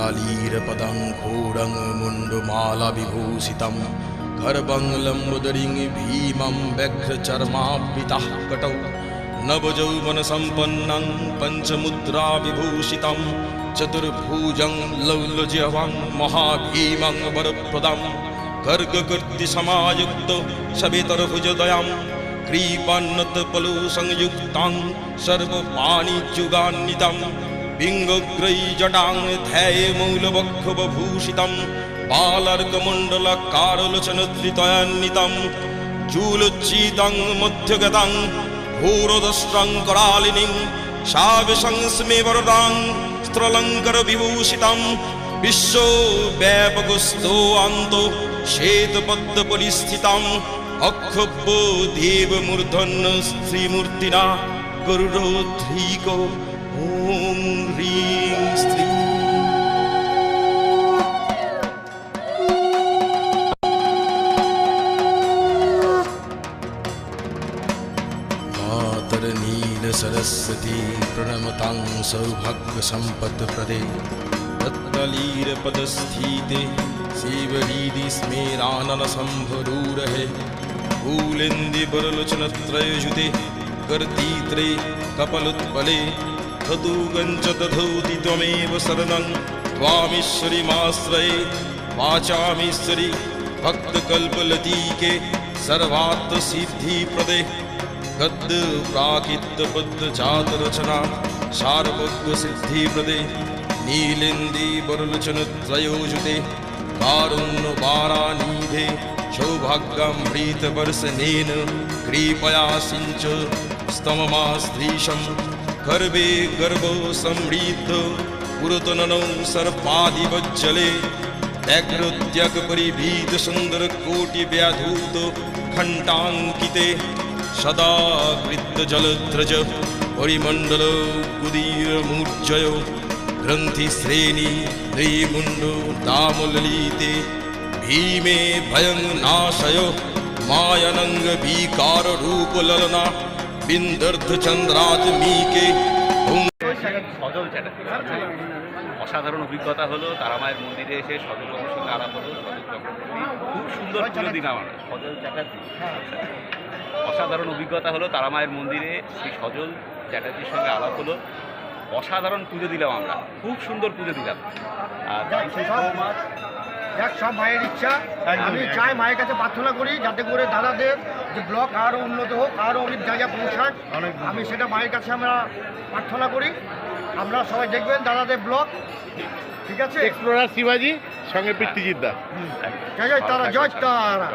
रत्नालीरपदं घोरं मुण्डमालाविभूषितं गर्भं लम्बोदरीं भीमं व्यघ्रचर्मावृतः कटौ नवयौवनसम्पन्नं पञ्चमुद्राविभूषितं चतुर्भुजं लौलजिह्वं महाभीमं वरप्रदं गर्गकीर्तिसमायुक्तो सवितरभुजदयं क्रीपान्नतपलुसंयुक्तं सर्वपाणिजुगान्वितं बिङ्गग्रैजटां ध्याये मूलवक्षोभूषितं बालार्कमण्डलकारलोचनधृतयान्वितं चूलोच्चितं मध्यगतं घोरदष्ट्रं करालिनीं शाविशं स्मेवरदां स्त्रलङ्करविभूषितं विश्वव्यापकस्थोऽन्तो श्वेतपद्मपरिस्थितं अक्षोभ्यो देवमूर्धन् श्रीमूर्तिना गरुडोद्धृको ॐ ह्रीं श्रीं मातर्नीलसरस्वती प्रणमतां सौभाग्यसम्पत्प्रदे रत्नलीरपदस्थिते शिवहृदि स्मेराननसम्भरूरहे फूलेन्दुवरलोचनत्रययुते कर्तित्रे कपलोत्पले धतुगञ्च दधौति त्वमेव शरणं त्वामीश्वरीमाश्रये वाचामीश्वरी भक्तकल्पलतिके सर्वार्थसिद्धिप्रदे गद्यप्राकृतपद्यजातरचना सार्वज्ञसिद्धिप्रदे नीलेन्दुवरलोचनत्रयोजुते कारुण्यवारानिधे सौभाग्यामृतवर्षणेन कृपया सिञ्च स्तममाश्रीशं गर्भे गर्भो समृद्ध पुरतननौ सर्पाधिवज्जले व्याघ्रोद्यगपरिभीतसुन्दरकोटिव्याधूत घण्टाङ्किते सदा कृतजलध्रज परिमण्डलकुदीरमूर्जयो ग्रन्थिश्रेणी नैमुण्डो दामललिते भीमे भयं नाशयो मायानंग विकार रूप ललना बिंदर्धचंद्रात्मीके সজল চ্যাটার্জি অসাধারণ অভিজ্ঞতা হলো তারামায়ের মন্দিরে এসে সজল বাবুর সঙ্গে আলাপ হলো। সজল চক্রবর্তী খুব সুন্দর পুজো দিন আমার সজল চ্যাটার্জি অসাধারণ অভিজ্ঞতা হলো তারামায়ের মন্দিরে সেই সজল চ্যাটার্জির সঙ্গে আলাপ হলো। অসাধারণ পুজো দিলাম আমরা, খুব সুন্দর পুজো দিলাম। আর দেখ সব মায়ের ইচ্ছা, আমি চাই মায়ের কাছে প্রার্থনা করি যাতে করে দাদাদের যে ব্লক আরও উন্নত হোক, আরও অনেক জায়গায় পৌঁছাক। আমি সেটা মায়ের কাছে আমরা প্রার্থনা করি। আপনারা সবাই দেখবেন দাদাদের ব্লক, ঠিক আছে? এক্সপ্লোরার শিবাজি সঙ্গে পিতৃজিৎ দা। জয় জয় তারা, জয় তারা।